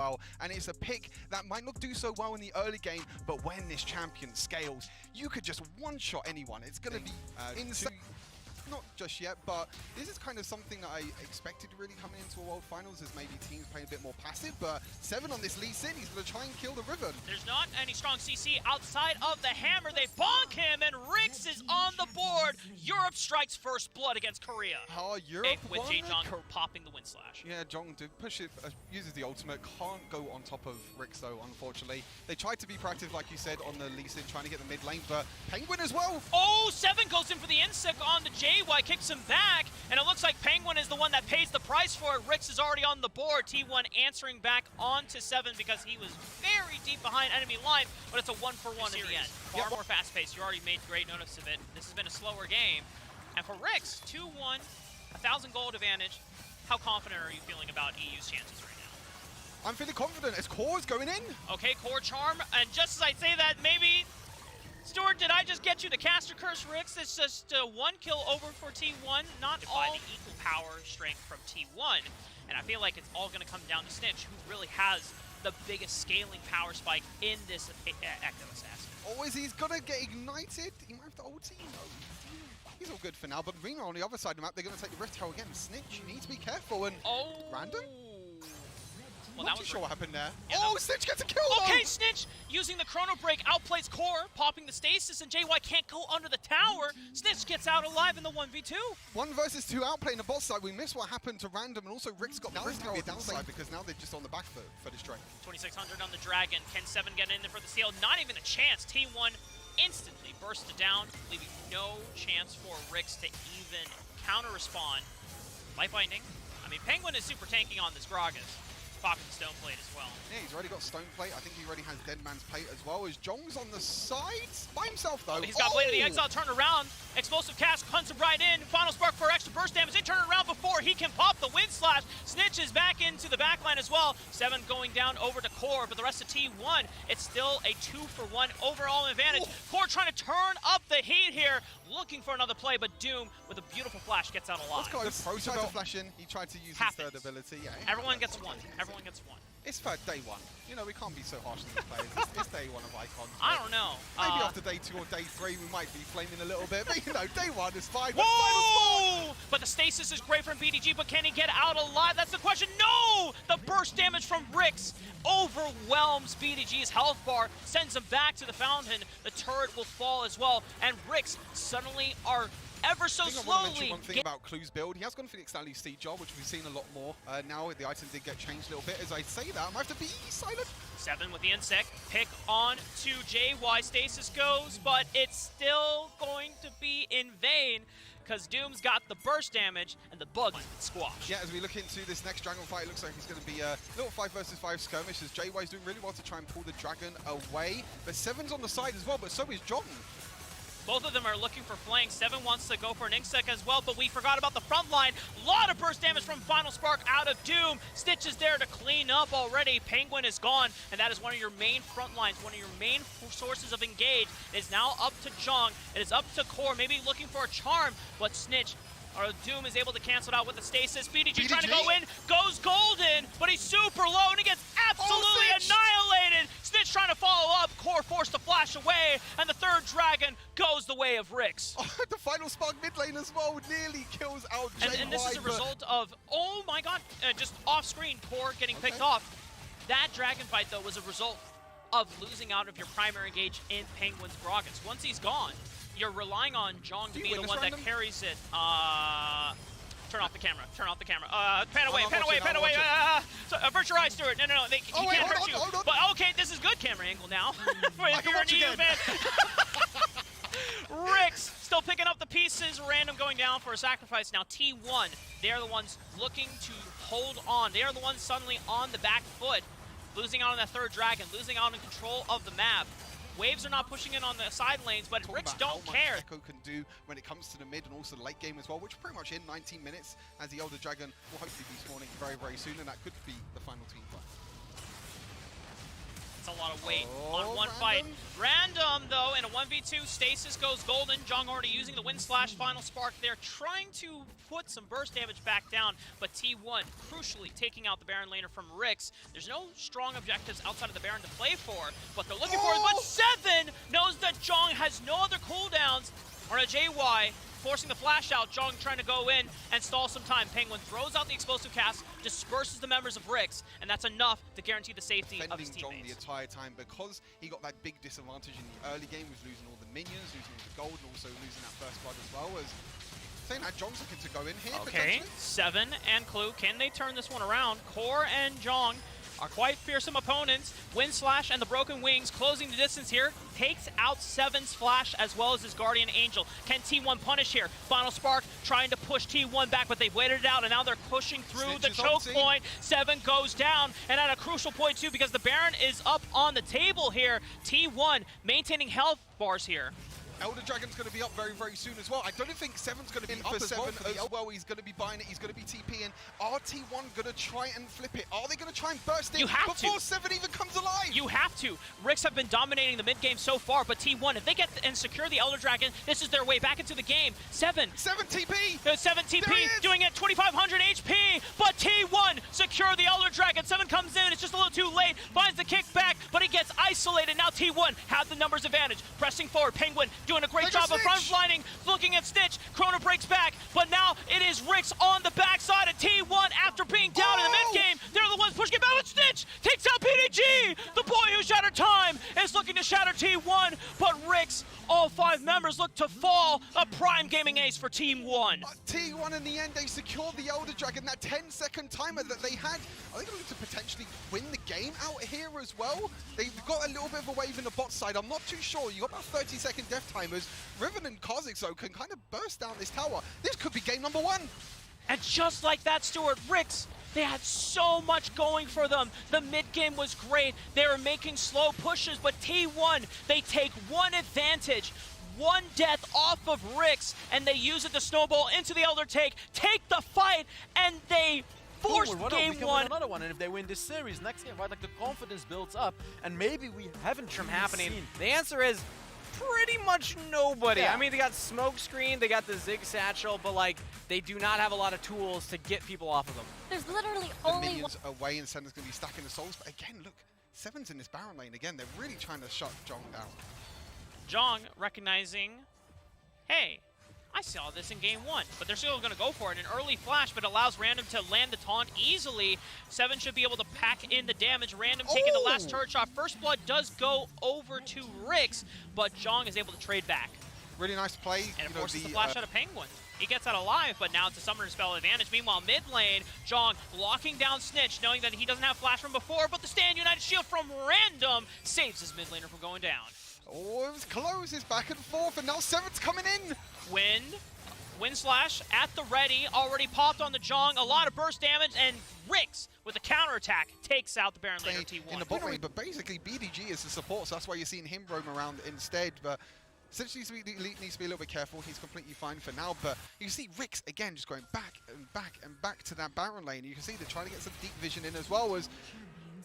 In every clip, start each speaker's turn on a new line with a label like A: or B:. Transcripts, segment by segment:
A: well. And it's a pick that might not do so well in the early game, but when this champion scales, you could just one-shot anyone. It's going to be insane. Not just yet, but this is kind of something that I expected really coming into a World Finals, as maybe teams playing a bit more passive, but 7 on this Lee Sin, he's going to try and kill the Riven.
B: There's not any strong CC outside of the hammer. They bonk him, and RIX is on the board. Europe strikes first blood against Korea.
A: Oh, Europe
B: with JJong popping the wind slash.
A: Yeah, Jong did push it, uses the ultimate, can't go on top of RIX though, unfortunately. They tried to be proactive, like you said, on the Lee Sin, trying to get the mid lane, but Penguin as well.
B: Oh, 7 goes in for the insect on the JY, kicks him back, and it looks like Penguin is the one that pays the price for it. RIX is already on the board. T1 answering back onto 7 because he was very deep behind enemy line, but it's a 1-for-1 in the end. Far more fast-paced. You already made great notice of it. This has been a slower game. And for RIX, 2-1, 1,000 gold advantage. How confident are you feeling about EU's chances right now?
A: I'm feeling confident as Core's going in.
B: Okay, Core Charm, and just as I say that, maybe Stuart, did I just get you the caster curse, RIX? It's just 1 kill over for T1. Not all the equal power strength from T1. And I feel like it's all going to come down to Snitch, who really has the biggest scaling power spike in this Ecto Assassin.
A: Or is he's going to get ignited? He might have to ulti. No. He's all good for now, but Reno on the other side of the map, they're going to take the Rift Tower again. Snitch, you need to be careful. And random?
B: Well,
A: Not too sure what happened there.
B: Yeah,
A: oh, Snitch gets a kill!
B: Okay,
A: though.
B: Snitch using the Chrono Break outplays Core, popping the stasis, and JY can't go under the tower. Snitch gets out alive in the 1v2.
A: 1 versus 2 outplay in the bot side. We missed what happened to Random, and also RIX got the Rift Tower downside because now they're just on the back foot for this trade.
B: 2600 on the Dragon. Can 7 get in there for the steal? Not even a chance. T1 instantly bursted down, leaving no chance for RIX to even counter-respond. Life Binding. I mean, Penguin is super tanking on this Gragas. Popping the Stone Plate as well.
A: Yeah, he's already got Stone Plate. I think he already has Dead Man's Plate as well. As Jong's on the side by himself, though.
B: He's got Blade of the Exile turned around. Explosive cast hunts him right in. Final Spark for extra burst damage. They turn it around before he can pop the Wind Slash. Snitch is back into the backline as well. 7 going down over to Core, but the rest of T1, it's still a 2-for-1 overall advantage. Core trying to turn up the heat here, looking for another play, but Doom with a beautiful flash gets out alive.
A: Let's go. The Pro tried to flash in. He tried to use his third ability. Yeah,
B: everyone gets one. Everyone gets one.
A: It's for day 1. You know, we can't be so harsh to the players. It's day 1 of Icons.
B: I don't know.
A: Maybe after day 2 or day 3, we might be flaming a little bit. But, you know, day 1 is fine.
B: Whoa! But the stasis is great from BDG, but can he get out alive? That's the question. No! The burst damage from RIX overwhelms BDG's health bar, sends him back to the fountain. The turret will fall as well, and RIX suddenly are ever so slowly.
A: I want to mention one thing about Clue's build. He has gone for the Extended Siege job, which we've seen a lot more. Now the item did get changed a little bit. As I say that, I might have to be silent.
B: 7 with the insect. Pick on to JY. Stasis goes, but it's still going to be in vain because Doom's got the burst damage and the bug squash.
A: Yeah, as we look into this next Dragon fight, it looks like it's going to be a little 5 versus 5 skirmish as JY's doing really well to try and pull the Dragon away. But 7's on the side as well, but so is John.
B: Both of them are looking for flank. 7 wants to go for an Insect as well, but we forgot about the front line. A lot of burst damage from Final Spark out of Doom. Stitch is there to clean up already. Penguin is gone, and that is one of your main front lines, one of your main sources of engage. It is now up to Jong. It is up to Core, maybe looking for a charm, but Snitch or Doom is able to cancel it out with the stasis. BDG trying to go in, goes golden, but he's super low and he gets absolutely annihilated. Snitch trying to follow up, Core forced to flash away, and the third Dragon goes the way of RIX.
A: Oh, the Final Spark mid lane as well nearly kills out JY.
B: And this is a result of, oh my god, just off screen, Core getting picked off. That Dragon fight though was a result of losing out of your primary engage in Penguin's Gragas. Once he's gone, you're relying on Jong to be the one that carries it. Turn off the camera. Turn off the camera. Pan away, pan away, pan away. Avert your eyes, Stuart. No, he can't hurt you. But okay, this is good camera angle now. If you're an EU fan. RIX still picking up the pieces. Random going down for a sacrifice. Now T1, they're the ones looking to hold on. They are the ones suddenly on the back foot. Losing out on that third Dragon. Losing out in control of the map. Waves are not pushing in on the side lanes, but RIX don't care.
A: Echo can do when it comes to the mid and also the late game as well, which pretty much in 19 minutes, as the Elder Dragon will hopefully be spawning very, very soon, and that could be the final team fight.
B: It's a lot of weight on one
A: Random.
B: fight. Random, though, in a 1v2, Stasis goes golden. JJong already using the Wind Slash, Final Spark there, trying to put some burst damage back down, but T1 crucially taking out the Baron laner from RIX. There's no strong objectives outside of the Baron to play for, but they're looking for it. But Seven knows that JJong has no other cooldowns on a JY, forcing the flash out. JJong trying to go in and stall some time. Penguin throws out the explosive cast, disperses the members of RIX, and that's enough to guarantee the safety of his
A: JJong
B: teammates.
A: the entire time because he got that big disadvantage in the early game, was losing all the minions, losing all the gold, and also losing that first blood as well. As saying that JJong's looking to go in here.
B: Okay, Seven and Clue, can they turn this one around? Core and JJong are quite fearsome opponents. Wind Slash and the Broken Wings closing the distance here. Takes out Seven's Flash as well as his Guardian Angel. Can T1 punish here? Final Spark trying to push T1 back, but they've waited it out, and now they're pushing through the choke point. Seven goes down, and at a crucial point too, because the Baron is up on the table here. T1 maintaining health bars here.
A: Elder Dragon's going to be up very, very soon as well. I don't think Seven's going to be up as well. He's going to be buying it. He's going to be TPing. Are T1 going to try and flip it? Are they going to try and burst in before Seven even comes alive?
B: You have to. RIX have been dominating the mid game so far, but T1, if they get and secure the Elder Dragon, this is their way back into the game. Seven TP, doing it, 2,500 HP, but T1 secure the Elder Dragon. Seven comes in, it's just a little too late, finds the kickback, but he gets isolated. Now T1 have the numbers advantage. Pressing forward, Penguin doing a great job of front-lining, looking at Snitch. Chrono breaks back, but now it is RIX on the backside of T1 after being down in the mid-game. They're the ones pushing it back with Snitch. Takes out PDG. The boy who shattered time is looking to shatter T1, but RIX, all 5 members look to fall. A prime gaming ace for Team 1.
A: T1 in the end, they secured the Elder Dragon. That 10-second timer that they had, are they going to potentially win the game out here as well? They've got a little bit of a wave in the bot side. I'm not too sure. You got about 30-second death timers. Riven and Kha'Zix can kind of burst down this tower. This could be game number 1.
B: And just like that, Stuart, RIX, they had so much going for them. The mid-game was great. They were making slow pushes, but T1, they take one advantage. One death off of RIX, and they use it to snowball into the Elder take the fight, and they forced game 1.
C: Another one, and if they win this series, next game, right, like the confidence builds up, and maybe we haven't
D: from
C: even
D: happening.
C: seen.
D: The answer is pretty much nobody.
C: Yeah.
D: I mean, they got Smoke Screen, they got the Zig Satchel, but like, they do not have a lot of tools to get people off of them.
E: There's literally
A: The
E: only
A: minions away, and Sender's going to be stacking the souls. But again, look, Seven's in this Baron lane again. They're really trying to shut JJong down.
B: JJong recognizing, hey, I saw this in game 1, but they're still going to go for it. An early flash, but allows Random to land the taunt easily. Seven should be able to pack in the damage. Random taking the last turret shot. First blood does go over to RIX, but JJong is able to trade back.
A: Really nice play.
B: And it forces the flash out of Penguin. He gets out alive, but now it's a summoner spell advantage. Meanwhile, mid lane, JJong locking down Snitch, knowing that he doesn't have flash from before, but the Stand United Shield from Random saves his mid laner from going down.
A: Oh, it was close. It's back and forth, and now Seven's coming in.
B: Wind Slash at the ready, already popped on the JJong, a lot of burst damage, and RIX with a counterattack takes out the Baron laner T1.
A: In the bot lane, but basically BDG is the support, so that's why you're seeing him roam around instead. But Snitch needs to be a little bit careful. He's completely fine for now, but you can see RIX again just going back and back and back to that Baron lane. You can see they're trying to get some deep vision in as well.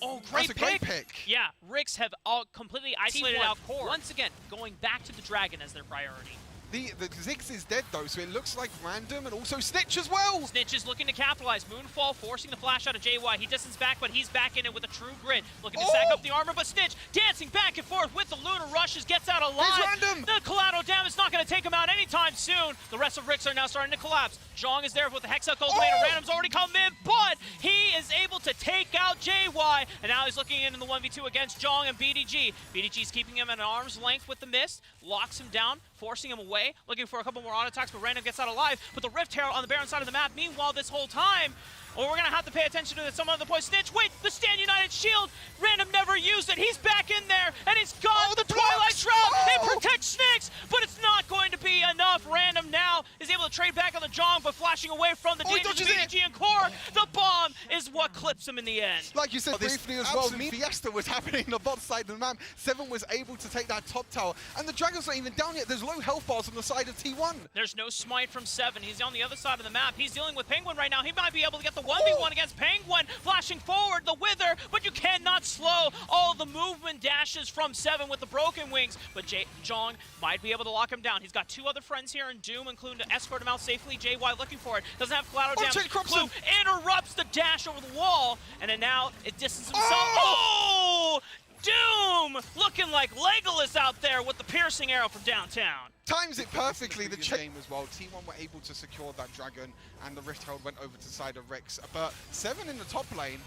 B: Oh,
A: That's a great pick.
B: Yeah, RIX have all completely isolated out core. Once again, going back to the Dragon as their priority.
A: The Ziggs is dead though, so it looks like Random and also Snitch as well.
B: Snitch is looking to capitalize. Moonfall forcing the flash out of JY. He distances back, but he's back in it with a true grit. Looking to stack up the armor, but Snitch dancing back and forth with the Lunar Rushes, gets out alive.
A: He's Random.
B: The collateral damage is not going to take him out anytime soon. The rest of RIX are now starting to collapse. JJong is there with the Hexa Cultivator. Random's already come in, but he is able to take out JY, and now he's looking in the 1v2 against JJong and BDG. BDG's keeping him at an arm's length with the Mist, locks him down, forcing him away, looking for a couple more auto attacks, but Random gets out alive. But the Rift Herald on the Baron side of the map, meanwhile, this whole time, we're going to have to pay attention to some other points. Snitch, wait, the Stand United Shield, Random never used it. He's back in there, and he's got the Twilight Shroud. It protects Snakes, but it's not going to be enough. Random now is able to trade back on the JJong, but flashing away from the danger to BDG and Core. The bomb is what clips him in the end.
A: Like you said briefly as well, Fiesta was happening on the bot side of the map. Seven was able to take that top tower, and the Dragon's not even down yet. There's low health bars on the side of T1.
B: There's no smite from Seven. He's on the other side of the map. He's dealing with Penguin right now. He might be able to get the 1v1 against Penguin, flashing forward, the Wither, but you cannot slow all the movement dashes from 7 with the broken wings, but JJong might be able to lock him down. He's got 2 other friends here in Doom, including to escort him out safely. JY looking for it, doesn't have collateral damage. Clue interrupts the dash over the wall, and then now it distances himself. Oh! Doom looking like Legolas out there with the piercing arrow from downtown.
A: Times it perfectly. The game as well. T1 were able to secure that dragon, and the Rift Herald went over to the side of RIX. But 7 in the top lane,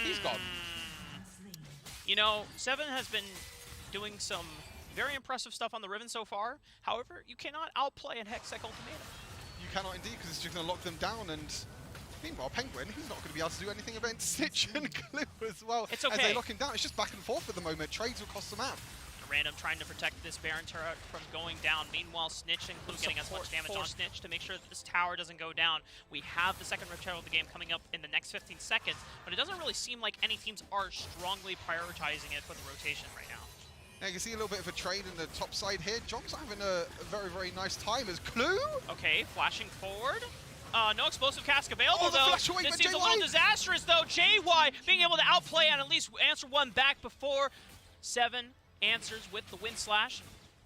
A: he's gone.
B: You know, 7 has been doing some very impressive stuff on the Riven so far. However, you cannot outplay an Hextech Ultimatum.
A: You cannot indeed, because it's just going to lock them down. And meanwhile, Penguin, he's not going to be able to do anything against Snitch and Clue as well.
B: It's okay.
A: As they lock him down, it's just back and forth at the moment. Trades will cost the map.
B: Random trying to protect this Baron turret from going down. Meanwhile, Snitch and Clue getting as much damage on Snitch to make sure that this tower doesn't go down. We have the second Rift Herald of the game coming up in the next 15 seconds, but it doesn't really seem like any teams are strongly prioritizing it for the rotation right now.
A: Now you can see a little bit of a trade in the top side here. Jong's having a very, very nice time as Clue.
B: Okay, flashing forward. No explosive cask available,
A: the
B: though.
A: flash away
B: This
A: by
B: seems a
A: JY.
B: little disastrous, though. JY being able to outplay and at least answer one back before 7 answers with the wind slash.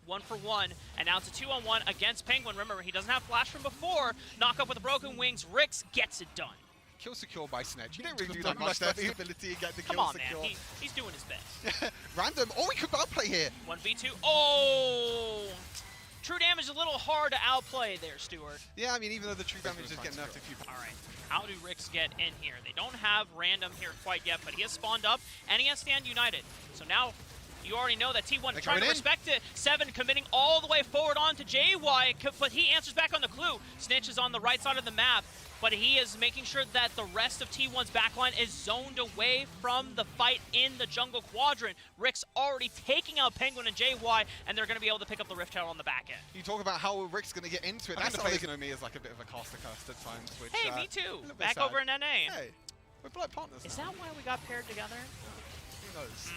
B: 1 for 1, and now it's a 2-on-1 against Penguin. Remember, he doesn't have flash from before. Knock up with the broken wings. RIX gets it done.
A: Kill secure by Snitch. He didn't really do that much. The ability to get the
B: Come
A: kill
B: on,
A: secure.
B: man. He's doing his best.
A: Random. Oh, we could outplay here.
B: 1v2. Oh! True damage is a little hard to outplay there, Stuart.
A: Yeah, I mean, even though the true damage is getting nerfed a few.
B: All right, how do RIX get in here? They don't have Random here quite yet, but he has spawned up, and he has Stand United. So now, you already know that T1 trying to respect it. 7 committing all the way forward on to JY, but he answers back on the Clue. Snitch is on the right side of the map, but he is making sure that the rest of T1's backline is zoned away from the fight in the jungle quadrant. RIX already taking out Penguin and JY, and they're going to be able to pick up the Rift Herald on the back end.
A: You talk about how RIX going to get into it. That's plays me as like a bit of a caster curse at times. Which,
B: hey, me too. Back
A: sad.
B: over in NA.
A: Hey, we're blood partners.
B: Is that why we got paired together?
A: Who knows?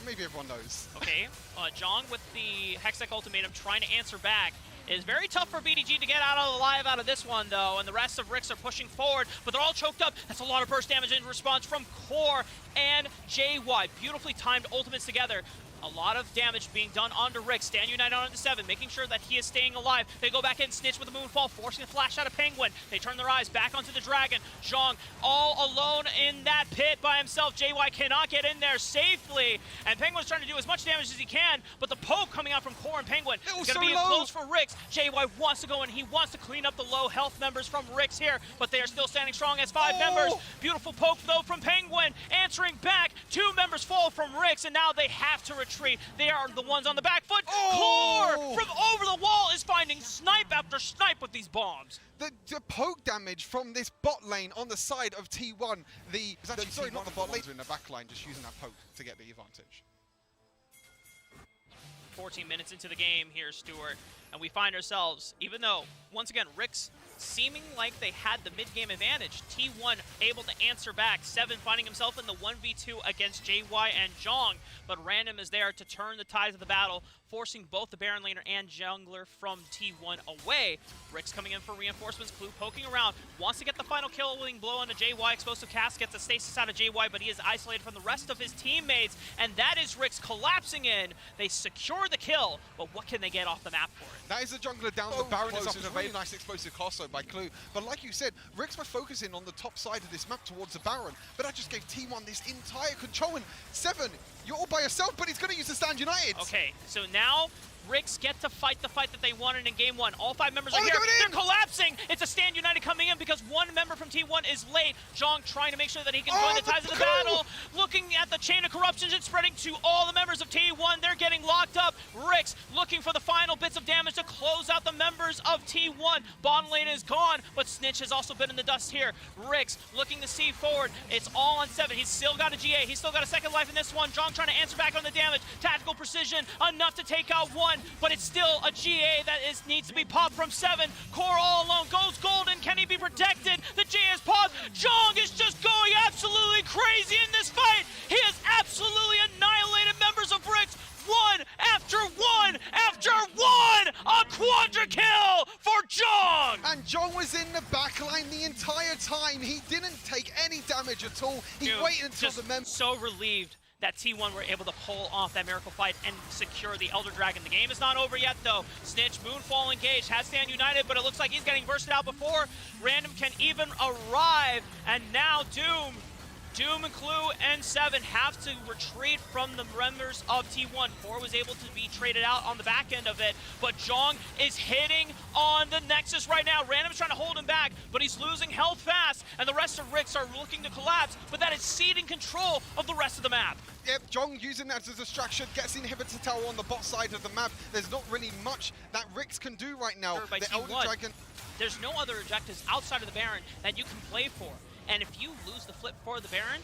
A: Maybe everyone knows.
B: Okay, Jong with the Hextech Ultimatum trying to answer back. It is very tough for BDG to get alive out of this one, though, and the rest of RIX are pushing forward, but they're all choked up. That's a lot of burst damage in response from Core and JY. Beautifully timed ultimates together. A lot of damage being done onto RIX. Stand United onto 7, making sure that he is staying alive. They go back in, Snitch with a moonfall, forcing the flash out of Penguin. They turn their eyes back onto the Dragon. Jong all alone in that pit by himself. JY cannot get in there safely, and Penguin's trying to do as much damage as he can, but the poke coming out from Core and Penguin is going to be close for RIX. JY wants to go in. He wants to clean up the low health members from RIX here, but they are still standing strong as 5 members. Beautiful poke, though, from Penguin. Answering back, 2 members fall from RIX, and now they have to retreat. They are the ones on the back foot. Core from over the wall is finding snipe after snipe with these bombs.
A: The poke damage from this bot lane on the side of T1. Sorry, not the bot lane. In the back line, just using that poke to get the advantage.
B: 14 minutes into the game here, Stuart, and we find ourselves, even though, once again, RIX seeming like they had the mid-game advantage, T1 able to answer back, 7 finding himself in the 1v2 against JY and Jong, but Random is there to turn the tides of the battle, forcing both the Baron laner and jungler from T1 away. RIX coming in for reinforcements, Clue poking around, wants to get the final killing blow onto JY, explosive cast gets a stasis out of JY, but he is isolated from the rest of his teammates, and that is RIX collapsing in. They secure the kill, but what can they get off the map for it?
A: That is a jungler down, the Baron is up, a really nice explosive cast by Clue, but like you said, RIX were focusing on the top side of this map towards the Baron, but that just gave T1 this entire control, and 7, you're all by yourself, but he's going to use the Stand United.
B: Okay, so now RIX get to fight the fight that they wanted in game 1. All 5 members are here. They're collapsing. It's a Stand United coming in because 1 member from T1 is late. Jong trying to make sure that he can join the ties of the battle. Looking at the chain of corruptions, it's spreading to all the members of T1. They're getting locked up. RIX looking for the final bits of damage to close out the members of T1. Bottom lane is gone, but Snitch has also been in the dust here. RIX looking to see forward. It's all on 7. He's still got a GA. He's still got a second life in this one. Jong trying to answer back on the damage. Tactical precision enough to take out 1. But it's still a GA that needs to be popped from 7. Core all alone goes golden. Can he be protected? The GA is popped. Jong is just going absolutely crazy in this fight. He has absolutely annihilated members of RIX. 1 after 1 after 1. A quadra kill for Jong.
A: And Jong was in the backline the entire time. He didn't take any damage at all. He
B: Dude,
A: waited until
B: just
A: the mem-
B: so relieved that T1 were able to pull off that miracle fight and secure the Elder Dragon. The game is not over yet, though. Snitch, Moonfall engaged, has Stand United, but it looks like he's getting bursted out before Random can even arrive. And now Doom and Clue and 7 have to retreat from the members of T1. 4 was able to be traded out on the back end of it, but Jong is hitting on the Nexus right now. Random's trying to hold him back, but he's losing health fast, and the rest of RIX are looking to collapse, but that is ceding control of the rest of the map.
A: Yep, Jong using that as a distraction, gets inhibitor tower on the bot side of the map. There's not really much that RIX can do right now.
B: By
A: The
B: T1.
A: Elder Dragon.
B: There's no other objectives outside of the Baron that you can play for. And if you lose the flip for the Baron,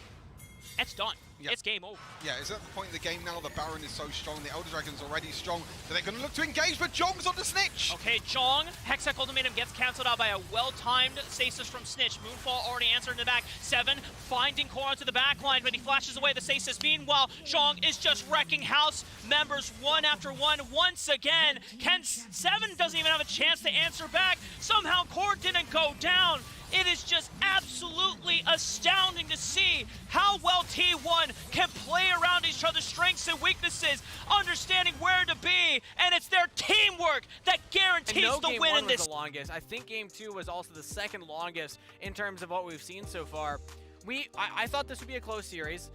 B: it's done.
A: Yep.
B: It's game over.
A: Yeah, it's at the point in the game now. The Baron is so strong. The Elder Dragon's already strong. So they're going to look to engage, but Jong's on the Snitch.
B: Okay, Jong, Hextech Ultimatum gets cancelled out by a well-timed stasis from Snitch. Moonfall already answered in the back. 7 finding core onto the back line, but he flashes away the stasis. Meanwhile, Jong is just wrecking house members one after one once again. 7 doesn't even have a chance to answer back. Somehow core didn't go down. It is just absolutely astounding to see how well T1 can play around each other's strengths and weaknesses, understanding where to be, and it's their teamwork that guarantees the win in this.
D: The longest. I think game 2 was also the second longest in terms of what we've seen so far. I thought this would be a close series.